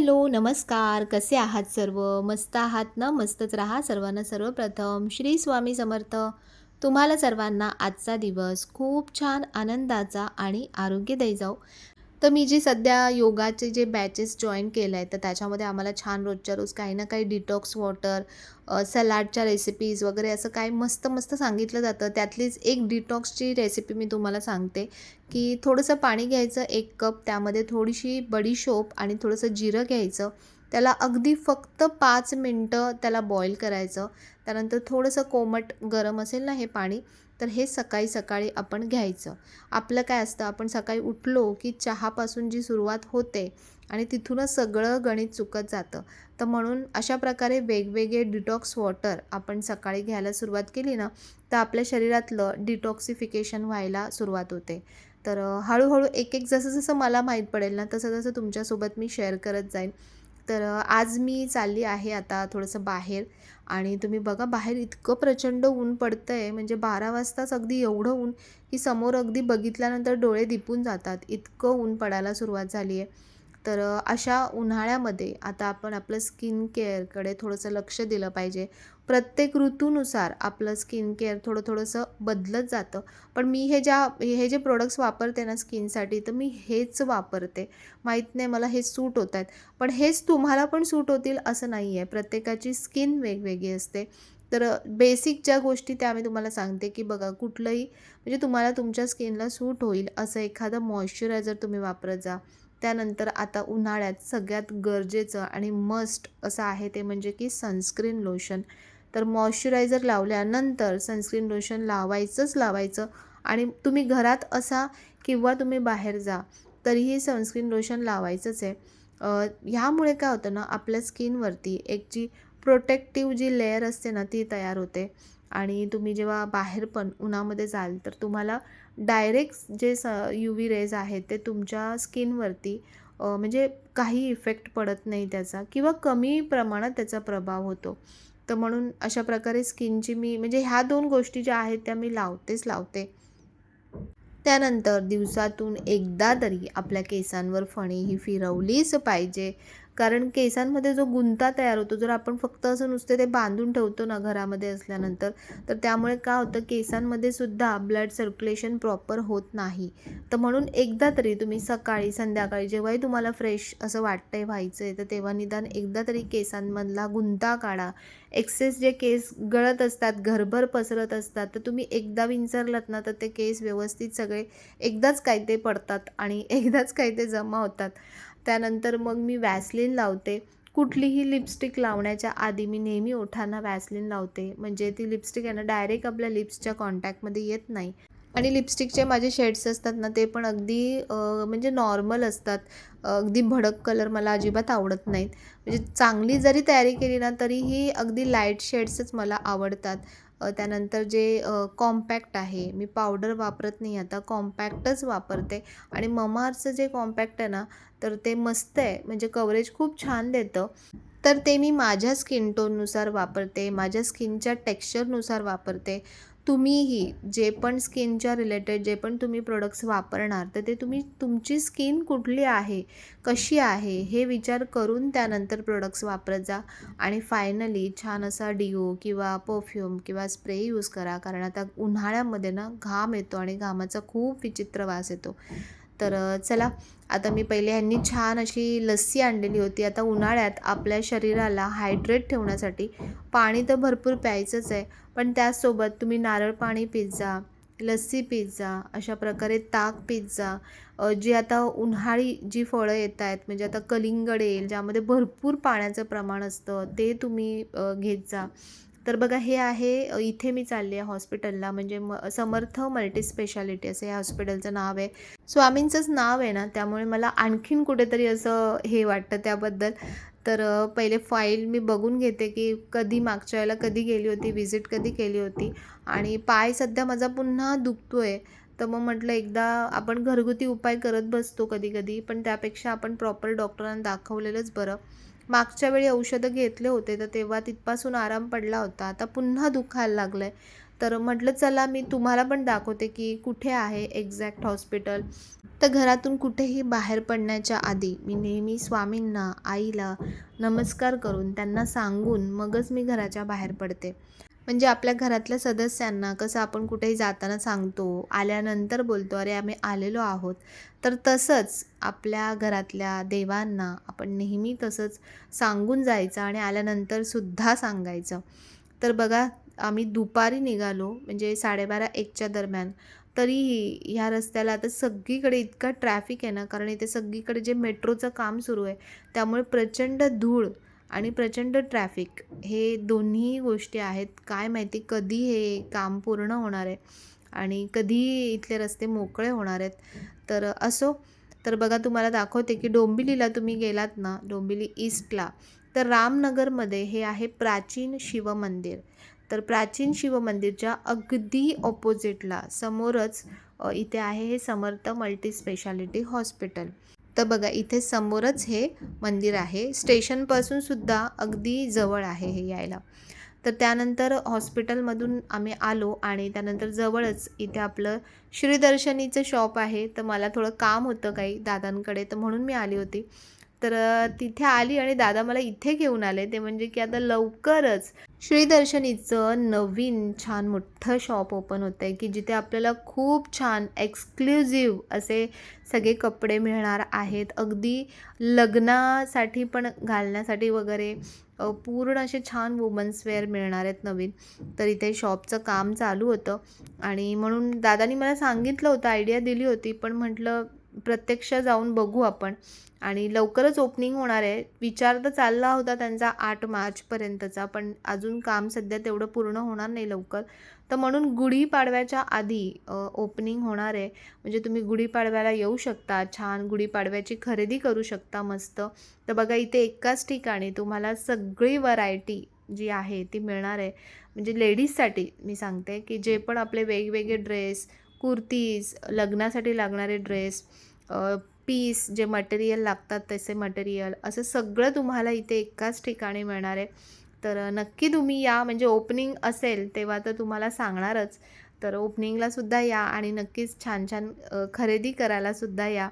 Hello, नमस्कार. कसे आहात सर्व? मस्त आहात ना? मस्तच राहा. सर्वांना सर्वप्रथम श्री स्वामी समर्थ. तुम्हाला सर्वांना आजचा दिवस खूप छान आनंदाचा आणि आरोग्यदायी जाओ. तर मी जी सध्या योगाचे जे बॅचेस जॉइन केले आहेत, तर त्याच्यामध्ये आम्हाला छान रोजच्या रोज काही ना काही डिटॉक्स वॉटर, सलाडच्या रेसिपीज वगैरे असं काही मस्त-मस्त सांगितलं जातं. त्यातलीच एक डिटॉक्सची रेसिपी मी तुम्हाला सांगते, की थोडंसं पाणी घ्यायचं 1 कप, त्यामध्ये थोडीशी बडीशोप आणि थोडंसं जिरं घ्यायचं. त्याला अगदी फक्त 5 मिनिटं त्याला बॉईल करायचं. त्यानंतर थोडंसं कोमट गरम असेल ना हे पाणी, तर हे सकाळी-सकाळी आपण घ्यायचं. आपलं काय असतं, आपण सकाळी उठलो की चहापासून जी सुरुवात होते आणि तिथूनच सगळं गणित चुकत जातं. तर म्हणून अशा प्रकारे वेगवेगळे डिटॉक्स वॉटर आपण सकाळी घ्यायला सुरुवात केली ना, तर आपल्या शरीरातलं डिटॉक्सिफिकेशन व्हायला सुरुवात होते. तर हळूहळू एक-एक जसं-जसं मला माहीत पडेल ना, तसं-तसं तुमच्यासोबत मी शेअर करत जाईन. तर आज मी चालली आहे आता थोडंसं बाहेर आणि तुम्ही बघा बाहेर इतकं प्रचंड ऊन पडतंय, म्हणजे 12 वाजताच अगदी एवढं ऊन, की समोर अगदी बघितल्यानंतर डोळे दिपून जातात. इतकं ऊन पडायला सुरुवात झाली आहे. तर अशा उन्हाळ्यामध्ये आता आपण आपलं स्किन केअरकडे थोडंसं लक्ष दिलं पाहिजे. प्रत्येक ऋतूनुसार आपलं स्किन केअर थोडं-थोडंसं बदलत जातं. पण मी हे जे प्रोडक्ट्स वापरते ना स्किनसाठी, तर मी हेच वापरते. माहीत नाही मला हे सूट होत आहेत. पण हेच तुम्हाला पण सूट होतील असं नाही आहे. प्रत्येकाची स्किन वेगवेगळी असते. तर बेसिक ज्या गोष्टी त्या मी तुम्हाला सांगते, की बघा कुठलंही म्हणजे तुम्हाला तुमच्या स्किनला सूट होईल असं एखादं मॉइश्चरायझर तुम्ही वापरत जा. त्यानंतर आता उन्हाळ्यात सगळ्यात गरजेचं आणि मस्ट असं आहे ते म्हणजे की सनस्क्रीन लोशन. तर मॉइश्चरायझर लावल्यानंतर सनस्क्रीन लोशन लावायचंच लावायचं आणि तुम्ही घरात असा किंवा तुम्ही बाहेर जा, तरीही सनस्क्रीन लोशन लावायचंच आहे. ह्यामुळे काय होतं ना, आपल्या स्किनवरती एक जी प्रोटेक्टिव्ह जी लेयर असते ना, ती तयार होते आणि तुम्ही जेव्हा बाहेर पण उन्हामध्ये जाल, तर तुम्हाला डायरेक्ट जे UV रेज आहेत, ते तुमच्या स्किनवरती म्हणजे काही इफेक्ट पडत नाही त्याचा किंवा कमी प्रमाणात त्याचा प्रभाव होतो. तर म्हणून अशा प्रकारे स्किनची मी म्हणजे ह्या 2 गोष्टी ज्या आहेत, त्या मी लावतेच लावते. त्यानंतर दिवसातून एकदा तरी आपल्या केसांवर फणी ही फिरवलीच पाहिजे. कारण केसांमध्ये जो गुंता तयार होतो, जर आपण फक्त असं नुसते ते बांधून ठेवतो ना घरामध्ये असल्यानंतर, तर त्यामुळे काय होतं केसांमध्ये सुद्धा ब्लड सर्क्युलेशन प्रॉपर होत नाही. तर म्हणून एकदा तरी तुम्ही सकाळी, संध्याकाळी जेव्हाही तुम्हाला फ्रेश असं वाटतंय व्हायचं आहे, तर तेव्हा निदान एकदा तरी केसांमधला गुंता काढा. एक्सेस जे केस गळत असतात, घरभर पसरत असतात, तर तुम्ही एकदा विंचरलात ना, तर ते केस व्यवस्थित सगळे एकदाच काय ते पडतात आणि एकदाच काय ते जमा होतात. त्यानंतर मग मी व्हॅसलीन लावते. कुठलीही लिपस्टिक लावण्याच्या आधी मी नेहमी ओठांना व्हॅसलीन लावते. म्हणजे ती लिपस्टिक आहे ना, डायरेक्ट आपल्या लिप्सच्या कॉन्टॅक्टमध्ये येत नाही. आणि लिपस्टिकचे माझे शेड्स असतात ना, ते पण अगदी म्हणजे नॉर्मल असतात. अगदी भडक कलर मला अजिबात आवडत नाहीत. म्हणजे चांगली जरी तयारी केली ना, तरीही अगदी लाईट शेड्सच मला आवडतात. त्यानंतर जे कॉम्पॅक्ट आहे, मी पावडर वापरत नाही आता, कॉम्पॅक्टच वापरते आणि ममाअर्थचं जे कॉम्पॅक्ट आहे ना, तर ते मस्त आहे. म्हणजे कव्हरेज खूप छान देतं. तर ते मी माझ्या स्किन टोननुसार वापरते, माझ्या स्किनच्या टेक्स्चरनुसार वापरते. तुम्हीही जे पण स्किनच्या रिलेटेड जे पण तुम्ही प्रोडक्ट्स वापरणार, तर ते तुम्ही तुमची स्किन कुठली आहे, कशी आहे, हे विचार करून त्यानंतर प्रोडक्ट्स वापरत जा आणि फायनली छान असा डिओ किंवा परफ्यूम किंवा स्प्रे यूज करा. कारण आता उन्हाळ्यामध्ये ना घाम येतो आणि घामाचा खूप विचित्र वास येतो. तर चला आता मी पहिले ह्यांनी छान अशी लस्सी आणलेली होती. आता उन्हाळ्यात आपल्या शरीराला हायड्रेट ठेवण्यासाठी पाणी तर भरपूर प्यायचंच आहे. पण त्याचसोबत तुम्ही नारळ पाणी पीत जा, लस्सी पीत जा, अशा प्रकारे ताक पीत जा. जी आता उन्हाळी जी फळं येत आहेत म्हणजे आता कलिंगड येईल ज्यामध्ये भरपूर पाण्याचं प्रमाण असतं, ते तुम्ही घेत जा. तर बघा हे आहे इथे मी चालली आहे हॉस्पिटलला म्हणजे समर्थ मल्टीस्पेशालिटी असं या हॉस्पिटलचं नाव आहे. स्वामींचंच नाव आहे ना, त्यामुळे मला आणखीन कुठेतरी असं हे वाटतं त्याबद्दल. तर पहिले फाईल मी बघून घेते, की कधी मागच्या वेळेला कधी गेली होती, व्हिजिट कधी केली होती आणि पाय सध्या माझा पुन्हा दुखतो आहे. तर मग म्हटलं एकदा आपण घरगुती उपाय करत बसतो कधी-कधी, पण त्यापेक्षा आपण प्रॉपर डॉक्टरांना दाखवलेलंच बरं. मागच्या वेळी औषधं घेतले होते, तर तेव्हा तिथपासून आराम पडला होता. आता पुन्हा दुखायला लागलं आहे. तर म्हटलं चला मी तुम्हाला पण दाखवते की कुठे आहे एक्झॅक्ट हॉस्पिटल. तर घरातून कुठेही बाहेर पडण्याच्या आधी मी नेहमी स्वामींना, आईला नमस्कार करून त्यांना सांगून मगच मी घराच्या बाहेर पडते. म्हणजे आपल्या घरातल्या सदस्यांना कसं आपण कुठेही जाताना सांगतो, आल्यानंतर बोलतो, "अरे, आम्ही आलेलो आहोत." तर तसंच आपल्या घरातल्या देवांना आपण नेहमी तसंच सांगून जायचं आणि आल्यानंतरसुद्धा सांगायचं. तर बघा, आम्ही दुपारी निघालो म्हणजे 12:30-1च्या दरम्यान. तरीही ह्या रस्त्याला आता सगळीकडे इतका ट्रॅफिक आहे ना, कारण इथे सगळीकडे जे मेट्रोचं काम सुरू आहे, त्यामुळे प्रचंड धूळ आणि प्रचंड ट्रॅफिक हे दोन्ही गोष्टी आहेत. काय माहिती कधी हे काम पूर्ण होणार आहे आणि कधी इथले रस्ते मोकळे होणार आहेत. तर असो, तर बघा तुम्हाला दाखवते की डोंबिवलीला तुम्ही गेलात ना, डोंबिवली ईस्टला, तर रामनगरमध्ये हे आहे प्राचीन शिवमंदिर. तर प्राचीन शिवमंदिरच्या अगदी ऑपोजिटला समोरच इथे आहे हे समर्थ मल्टीस्पेशालिटी हॉस्पिटल. तर बघा इथे समोरच हे मंदिर आहे. स्टेशनपासून सुद्धा अगदी जवळ आहे हे यायला. तर त्यानंतर हॉस्पिटलमधून आम्ही आलो आणि त्यानंतर जवळच इथे आपलं श्रीदर्शनीचं शॉप आहे. तर मला थोडं काम होतं काही दादांकडे, तर म्हणून मी आली होती. तर तिथे आली आणि दादा मला इथे घेऊन आले. ते म्हणजे की आता लवकरच श्रीदर्शनीचं नवीन छान मोठं शॉप ओपन होतं आहे, की जिथे आपल्याला खूप छान एक्सक्लुझिव्ह असे सगळे कपडे मिळणार आहेत. अगदी लग्नासाठी पण घालण्यासाठी वगैरे पूर्ण असे छान वुमन्स वेअर मिळणार आहेत नवीन. तर इथे शॉपचं काम चालू होतं आणि म्हणून दादानी मला सांगितलं होतं, आयडिया दिली होती, पण म्हटलं प्रत्यक्ष जाऊन बघू आपण आणि लवकरच ओपनिंग होणार आहे. विचार तर चालला होता त्यांचा 8 मार्चपर्यंतचा, पण अजून काम सध्या तेवढं पूर्ण होणार नाही लवकर. तर म्हणून गुढीपाडव्याच्या आधी ओपनिंग होणार आहे. म्हणजे तुम्ही गुढीपाडव्याला येऊ शकता, छान गुढीपाडव्याची खरेदी करू शकता मस्त. तर बघा इथे एकाच ठिकाणी तुम्हाला सगळी व्हरायटी जी आहे ती मिळणार आहे. म्हणजे लेडीजसाठी मी सांगते, की जे पण आपले वेगवेगळे ड्रेस, कुर्तीज, लग्नासाठी लागणारे ड्रेस, पीस जे मटेरियल लागतात तसे मटेरियल, असं सगळं तुम्हाला इथे एकाच ठिकाणी मिळणार आहे. तर नक्की तुम्ही या, म्हणजे ओपनिंग असेल तेव्हा तर तुम्हाला सांगणारच. तर ओपनिंगलासुद्धा या आणि नक्कीच छान छान खरेदी करायलासुद्धा या.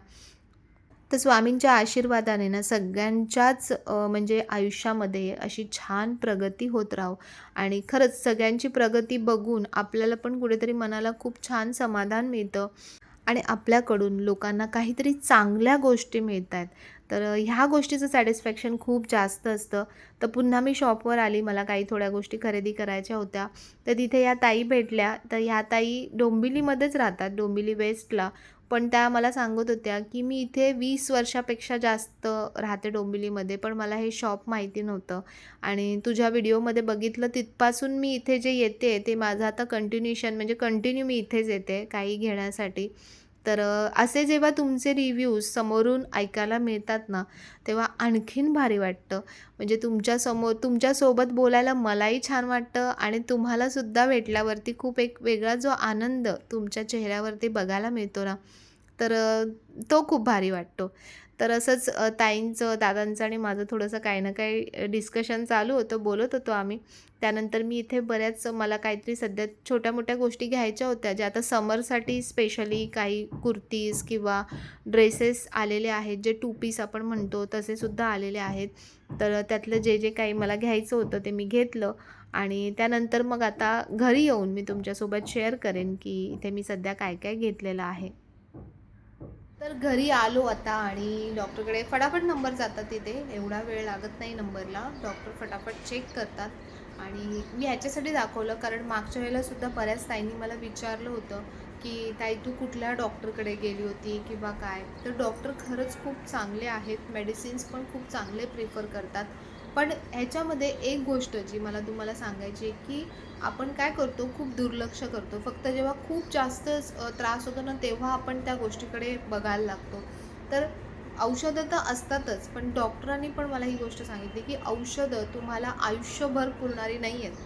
तर स्वामींच्या आशीर्वादाने ना सगळ्यांच्याच म्हणजे आयुष्यामध्ये अशी छान प्रगती होत राहो आणि खरंच सगळ्यांची प्रगती बघून आपल्याला पण कुठेतरी मनाला खूप छान समाधान मिळतं आणि आपल्याकडून लोकांना काहीतरी चांगल्या गोष्टी मिळत आहेत. तर ह्या गोष्टीचं सॅटिस्फॅक्शन खूप जास्त असतं. तर पुन्हा मी शॉपवर आली. मला काही थोड्या गोष्टी खरेदी करायच्या होत्या. तर तिथे या ताई भेटल्या. तर ह्या ताई डोंबिवलीमध्येच राहतात, डोंबिवली वेस्टला. पण त्या मला सांगत होत्या, की मी इथे 20 वर्षापेक्षा जास्त राहते डोंबिवलीमध्ये, पण मला हे शॉप माहिती नव्हतं आणि तुझ्या व्हिडिओमध्ये बघितलं तिथपासून मी इथे जे येते ते माझं आता कंटिन्यूशन म्हणजे कंटिन्यू मी इथेच येते काही घेण्यासाठी. तर असे जेव्हा तुमचे रिव्ह्यूज समोरून ऐकायला मिळतात ना, तेव्हा आणखीन भारी वाटतं. म्हणजे तुमच्यासोबत बोलायला मलाही छान वाटतं आणि तुम्हालासुद्धा भेटल्यावरती खूप एक वेगळा जो आनंद तुमच्या चेहऱ्यावरती बघायला मिळतो ना, तर तो खूप भारी वाटतो. तर असंच ताईंचं, दादांचं आणि माझं थोडंसं काही ना काही डिस्कशन चालू होतं, बोलत होतो आम्ही. त्यानंतर मी इथे बऱ्याच मला काहीतरी सध्या छोट्या-मोठ्या गोष्टी घ्यायच्या होत्या, ज्या आता समरसाठी स्पेशली काही कुर्तीज किंवा ड्रेसेस आलेले आहेत, जे 2 पीस आपण म्हणतो तसेसुद्धा आलेले आहेत. तर त्यातलं जे काही मला घ्यायचं होतं ते मी घेतलं आणि त्यानंतर मग आता घरी येऊन मी तुमच्यासोबत शेअर करेन, की इथे मी सध्या काय-काय घेतलेलं आहे. तर घरी आलो आता आणि डॉक्टरकडे फटाफट नंबर जातात तिथे, एवढा वेळ लागत नाही नंबरला. डॉक्टर फटाफट चेक करतात आणि मी ह्याच्यासाठी दाखवलं कारण मागच्या वेळेलासुद्धा बऱ्याच ताईंनी मला विचारलं होतं, की "ताई तू कुठल्या डॉक्टरकडे गेली होती किंवा काय?" तर डॉक्टर खरंच खूप चांगले आहेत, मेडिसिन्स पण खूप चांगले प्रिफर करतात. पण ह्याच्यामध्ये एक गोष्ट जी मला तुम्हाला सांगायची आहे, की आपण काय करतो, खूप दुर्लक्ष करतो. फक्त जेव्हा खूप जास्त त्रास होतो ना, तेव्हा आपण त्या गोष्टीकडे बघायला लागतो. तर औषधं तर असतातच, पण डॉक्टरांनी पण मला ही गोष्ट सांगितली, की औषधं तुम्हाला आयुष्यभर पुरणारी नाही आहेत.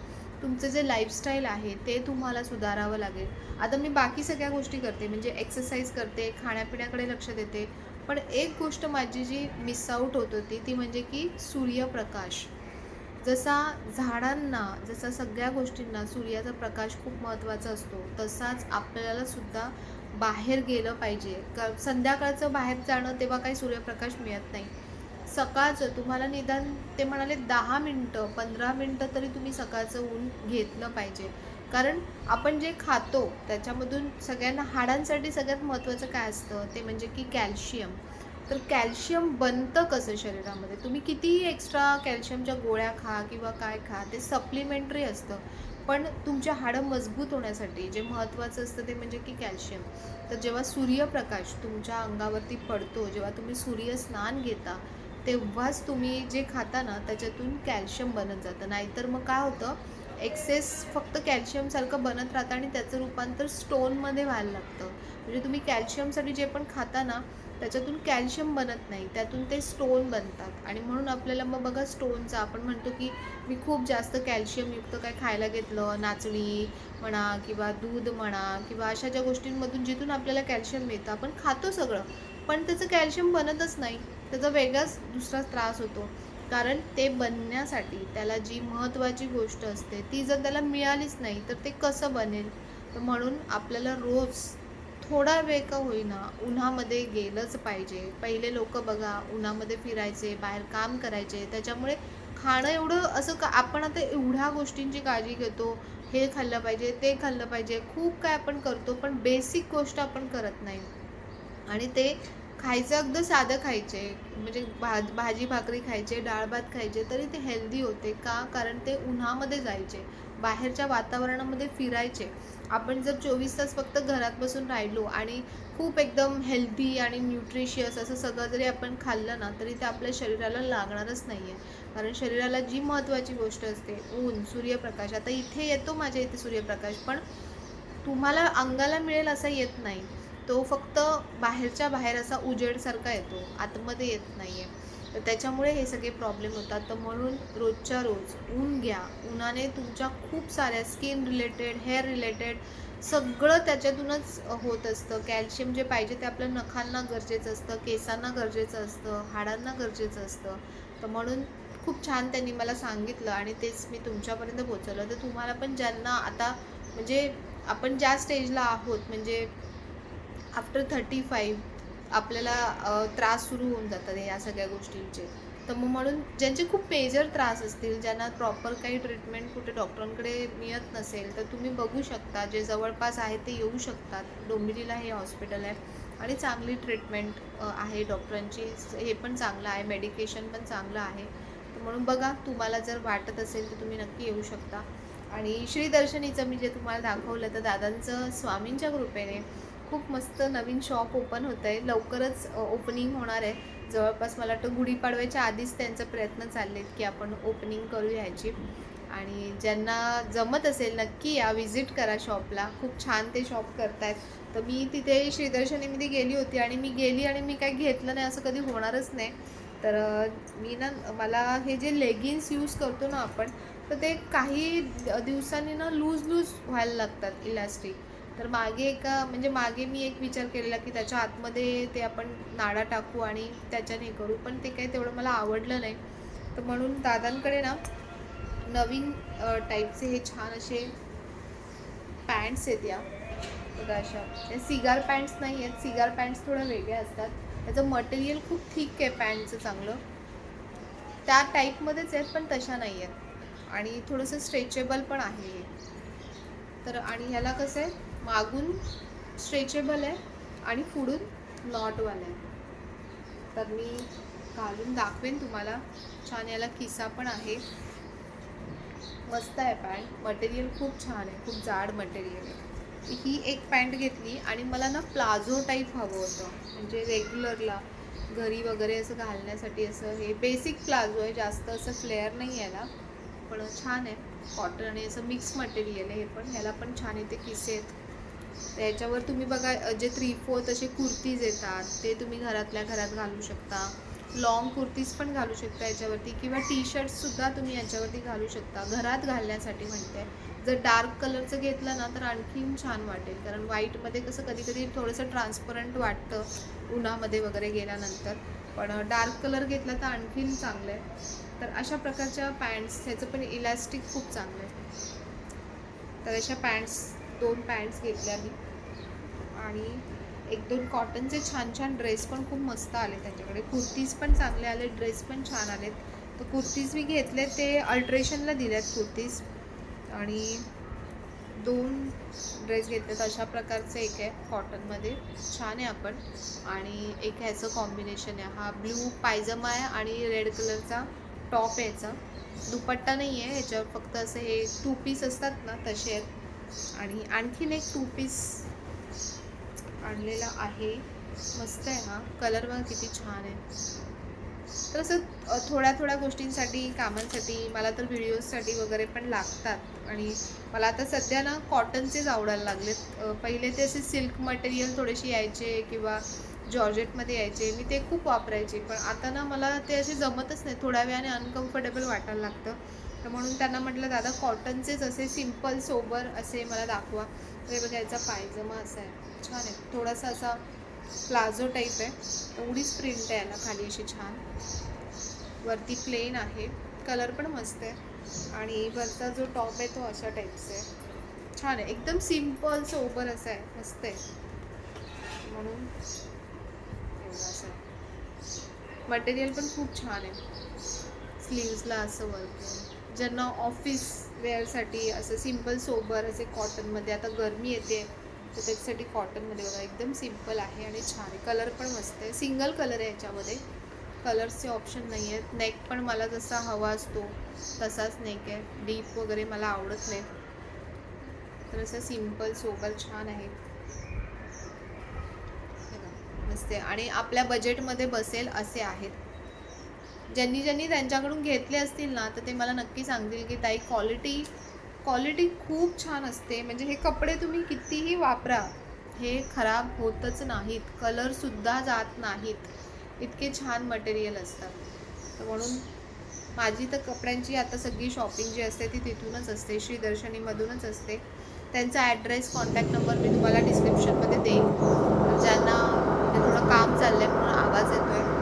तुमचं जे लाईफस्टाईल आहे, ते तुम्हाला सुधारावं लागेल. आता मी बाकी सगळ्या गोष्टी करते, म्हणजे एक्सरसाइज करते, खाण्यापिण्याकडे लक्ष देते. पण एक गोष्ट माझी जी मिस आऊट होत होती, ती म्हणजे की सूर्यप्रकाश. जसा झाडांना, जसा सगळ्या गोष्टींना सूर्याचा प्रकाश खूप महत्त्वाचा असतो, तसाच आपल्याला सुद्धा बाहेर गेलं पाहिजे. संध्याकाळचं बाहेर जाणं तेव्हा काही सूर्यप्रकाश मिळत नाही. सकाळचं तुम्हाला निदान ते म्हणाले 10 मिनिटं, 15 मिनिटं तरी तुम्ही सकाळचं ऊन घेतलं पाहिजे. कारण आपण जे खातो त्याच्यामधून सगळ्यांना हाडांसाठी सगळ्यात महत्त्वाचं काय असतं ते म्हणजे की कॅल्शियम. तर कॅल्शियम बनतं कसं शरीरामध्ये? तुम्ही कितीही एक्स्ट्रा कॅल्शियमच्या गोळ्या खा किंवा काय खा, ते सप्लिमेंटरी असतं. पण तुमच्या हाडं मजबूत होण्यासाठी जे महत्त्वाचं असतं ते म्हणजे की कॅल्शियम. तर जेव्हा सूर्यप्रकाश तुमच्या अंगावरती पडतो, जेव्हा तुम्ही सूर्यस्नान घेता, तेव्हाच तुम्ही जे खाता ना त्याच्यातून कॅल्शियम बनत जातं. नाहीतर मग काय होतं, एक्सेस फक्त कॅल्शियमसारखं बनत राहतं आणि त्याचं रूपांतर स्टोनमध्ये व्हायला लागतं. म्हणजे तुम्ही कॅल्शियमसाठी जे पण खाता ना, त्याच्यातून कॅल्शियम बनत नाही, त्यातून ते स्टोन बनतात. आणि म्हणून आपल्याला मग बघा स्टोनचा आपण म्हणतो की मी खूप जास्त कॅल्शियमयुक्त काय खायला घेतलं, नाचणी म्हणा किंवा दूध म्हणा किंवा अशा ज्या गोष्टींमधून जिथून आपल्याला कॅल्शियम मिळतं, आपण खातो सगळं, पण त्याचं कॅल्शियम बनतच नाही. त्याचा वेगळाच दुसरा त्रास होतो. कारण ते बनण्यासाठी त्याला जी महत्त्वाची गोष्ट असते ती जर त्याला मिळालीच नाही तर ते कसं बनेल? तर म्हणून आपल्याला रोज थोडा वेळ का होईना उन्हामध्ये गेलंच पाहिजे. पहिले लोक बघा उन्हामध्ये फिरायचे, बाहेर काम करायचे, त्याच्यामुळे खाणं एवढं असं का आपण आता एवढ्या गोष्टींची काळजी घेतो, हे खाल्लं पाहिजे, ते खाल्लं पाहिजे, खूप काय आपण करतो, पण बेसिक गोष्ट आपण करत नाही. आणि ते खायचं अगदी साधं खायचे, म्हणजे भाजी भाकरी खायचे, डाळ भात खायचे, तरी ते हेल्दी होते. का? कारण ते उन्हामध्ये जायचे, बाहेरच्या वातावरणामध्ये फिरायचे. आपण जर 24 तास फक्त घरात बसून राहिलो आणि खूप एकदम हेल्दी आणि न्यूट्रिशियस असं सगळं जरी आपण खाल्लं ना, तरी ते आपल्या शरीराला लागणारच नाही आहे. कारण शरीराला जी महत्त्वाची गोष्ट असते, ऊन, सूर्यप्रकाश, आता इथे येतो माझ्या इथे सूर्यप्रकाश, पण तुम्हाला अंगाला मिळेल असा येत नाही. तो फक्त बाहेरच्या बाहेर असा उजेडसारखा येतो, आतमध्ये येत नाही आहे. तर त्याच्यामुळे हे सगळे प्रॉब्लेम होतात. तर म्हणून रोजच्या रोज ऊन घ्या. उन्हाने तुमच्या खूप साऱ्या स्किन रिलेटेड, हेअर रिलेटेड सगळं त्याच्यातूनच होत असतं. कॅल्शियम जे पाहिजे ते आपल्या नखांना गरजेचं असतं, केसांना गरजेचं असतं, हाडांना गरजेचं असतं. तर म्हणून खूप छान त्यांनी मला सांगितलं आणि तेच मी तुमच्यापर्यंत पोहोचवलं. तर तुम्हाला पण ज्यांना आता म्हणजे आपण ज्या स्टेजला आहोत, म्हणजे आफ्टर 35 आपल्याला त्रास सुरू होऊन जातात या सगळ्या गोष्टींचे. तर मग म्हणून ज्यांचे खूप मेजर त्रास असतील, ज्यांना प्रॉपर काही ट्रीटमेंट कुठे डॉक्टरांकडे मिळत नसेल, तर तुम्ही बघू शकता, जे जवळपास आहे ते येऊ शकतात. डोंबिवलीला हे हॉस्पिटल आहे आणि चांगली ट्रीटमेंट आहे डॉक्टरांची. हे पण चांगलं आहे, मेडिकेशन पण चांगलं आहे. तर म्हणून बघा, तुम्हाला जर वाटत असेल तर तुम्ही नक्की येऊ शकता. आणि श्रीदर्शनीचं मी जे तुम्हाला दाखवलं, तर दादांचं स्वामींच्या कृपेने खूप मस्त नवीन शॉप ओपन होतं आहे. लवकरच ओपनिंग होणार आहे. जवळपास मला वाटतं गुढीपाडव्याच्या आधीच त्यांचा प्रयत्न चालले आहेत की आपण ओपनिंग करूया ह्याची. आणि ज्यांना जमत असेल नक्की या, व्हिजिट करा शॉपला. खूप छान ते शॉप करतायत. तर मी तिथे श्रीदर्शनीमध्ये गेली होती आणि मी गेली आणि मी काही घेतलं नाही असं कधी होणारच नाही. तर मी ना, मला हे जे लेगिन्स यूज करतो ना आपण, तर ते काही दिवसांनी ना लूज व्हायला लागतात इलॅस्टिक. तर मागे मी एक विचार केलेला की त्याच्या आतमध्ये ते आपण नाडा टाकू आणि त्याच्याने करू, पण ते काही तेवढं मला आवडलं नाही. तर म्हणून दादांकडे ना नवीन टाईपचे हे छान असे पॅन्ट्स आहेत या. बघा अशा या सिगार पॅन्ट्स नाही आहेत. सिगार पॅन्ट्स थोडं वेगळे असतात. त्याचं मटेरियल खूप थिक आहे पॅन्टचं चांगलं. त्या टाईपमध्येच आहेत पण तशा नाही आहेत. आणि थोडंसं स्ट्रेचेबल पण आहे हे. तर आणि ह्याला कसं आहे, मागून स्ट्रेचेबल आहे आणि पुढून नॉटवाला आहे. तर मी घालून दाखवेन तुम्हाला. छान याला खिसा पण आहे. मस्त आहे पॅन्ट. मटेरियल खूप छान आहे, खूप जाड मटेरियल आहे. ही एक पॅन्ट घेतली आणि मला ना प्लाझो टाईप हवं होतं, म्हणजे रेग्युलरला घरी वगैरे असं घालण्यासाठी. असं हे बेसिक प्लाझो आहे, जास्त असं फ्लेअर नाही याला, पण छान आहे. कॉटन आणि असं मिक्स मटेरियल आहे हे पण. ह्याला पण छान इथे किसे आहेत. तर याच्यावर तुम्ही बघा जे 3/4 असे कुर्तीज येतात ते तुम्ही घरातल्या घरात घालू शकता. लॉंग कुर्तीज पण घालू शकता याच्यावरती, किंवा टी शर्ट्ससुद्धा तुम्ही याच्यावरती घालू शकता, घरात घालण्यासाठी म्हणते. जर डार्क कलरचं घेतलं ना तर आणखीन छान वाटेल, कारण व्हाईटमध्ये कसं कधी कधी थोडंसं ट्रान्सपरंट वाटतं उन्हामध्ये वगैरे गेल्यानंतर. पण डार्क कलर घेतला तर आणखीन चांगलं आहे. तर अशा प्रकारच्या पॅन्ट्स, ह्याचं पण इलास्टिक खूप चांगलं आहे. तर अशा पॅन्ट्स 2 पॅन्ट्स घेतल्या मी. आणि 1-2 कॉटनचे छान छान ड्रेस पण खूप मस्त आले त्यांच्याकडे. कुर्तीज पण चांगले आले, ड्रेस पण छान आलेत. तर कुर्तीज मी घेतले, ते अल्ट्रेशनला दिल्यात कुर्तीज. आणि 2 ड्रेस घेतलेत. अशा प्रकारचं एक आहे कॉटनमध्ये, छान आहे आपण. आणि एक ह्याचं कॉम्बिनेशन आहे, हा ब्ल्यू पायजमा आहे आणि रेड कलरचा टॉप आहे. याचा दुपट्टा नाही आहे ह्याच्यावर, फक्त असं हे 2 पीस असतात ना तसे आहेत. आणि आणखीन एक 2 पीस आणलेला आहे, मस्त आहे. हा कलर बघा किती छान आहे. तर असं थोड्या थोड्या गोष्टींसाठी, कामांसाठी, मला तर व्हिडिओजसाठी वगैरे पण लागतात. आणि मला आता सध्या ना कॉटनचेच आवडायला लागलेत. पहिले ते असे सिल्क मटेरियल थोडेसे यायचे किंवा जॉर्जेटमध्ये यायचे, मी ते खूप वापरायचे. पण आता ना मला ते असे जमतच नाही, थोड्या वेळाने अनकम्फर्टेबल वाटायला लागतं. तर म्हणून त्यांना म्हटलं, दादा कॉटनचेच असे सिम्पल सोबर असे मला दाखवा. तर हे बघा, याचा पायजमा असा आहे, छान आहे. थोडासा असा प्लाझो टाईप आहे, एवढीच प्रिंट आहे याला खाली अशी छान. वरती प्लेन आहे, कलर पण मस्त आहे. आणि वरचा जो टॉप आहे तो अशा टाईपचा आहे, छान आहे. एकदम सिम्पल सोबर असं आहे, मस्त आहे. म्हणून एवढं असं आहे. मटेरियल पण खूप छान आहे. स्लीव्सला असं वर्क आहे. ज्यांना ऑफिस वेअरसाठी असं सिम्पल सोबर असे कॉटनमध्ये, आता गरमी येते तर त्याच्यासाठी कॉटनमध्ये बघा एकदम सिम्पल आहे आणि छान आहे. कलर पण मस्त आहे, सिंगल कलर आहे याच्यामध्ये, कलर्सचे ऑप्शन नाही आहेत. नेक पण मला जसा हवा असतो तसाच नेक आहे, डीप वगैरे मला आवडत नाही. तर असं सिम्पल सोबर छान आहे, मस्त आहे. आणि आपल्या बजेटमध्ये बसेल असे आहेत. ज्यांनी त्यांच्याकडून घेतले असतील ना, तर ते मला नक्की सांगतील की ताई क्वालिटी खूप छान असते. म्हणजे हे कपडे तुम्ही कितीही वापरा, हे खराब होतच नाहीत, कलरसुद्धा जात नाहीत, इतके छान मटेरियल असतात. तर म्हणून माझी तर कपड्यांची आता सगळी शॉपिंग जी असते ती तिथूनच असते, श्रीदर्शनीमधूनच असते. त्यांचा ॲड्रेस, कॉन्टॅक्ट नंबर मी तुम्हाला डिस्क्रिप्शनमध्ये देईन. ज्यांना थोडं काम चाललं आहे म्हणून आवाज येतो आहे,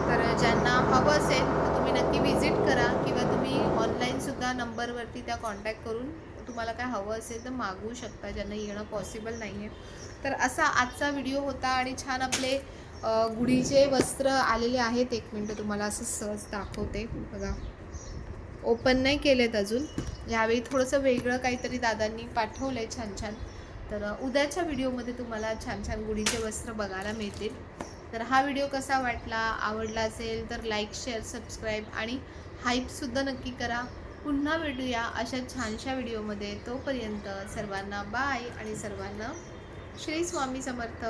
तर ज्यांना हवं असेल तर तुम्ही नक्की व्हिजिट करा, किंवा तुम्ही ऑनलाईनसुद्धा नंबरवरती त्या कॉन्टॅक्ट करून तुम्हाला काय हवं असेल तर मागवू शकता, ज्यांना येणं पॉसिबल नाही आहे. तर असा आजचा व्हिडिओ होता. आणि छान आपले गुढीचे वस्त्र आलेले आहेत. 1 मिनटं तुम्हाला असं सहज दाखवते बघा, ओपन नाही केलेत अजून. यावेळी थोडंसं वेगळं काहीतरी दादांनी पाठवलं आहे छान छान. तर उद्याच्या व्हिडिओमध्ये तुम्हाला छान छान गुढीचे वस्त्र बघायला मिळतील. तर हा व्हिडिओ कसा वाटला, आवडला असेल तर लाईक, शेअर, सबस्क्राईब आणि हाईपसुद्धा नक्की करा. पुन्हा भेटूया अशा छानशा व्हिडिओमध्ये. तोपर्यंत सर्वांना बाय आणि सर्वांना श्री स्वामी समर्थ.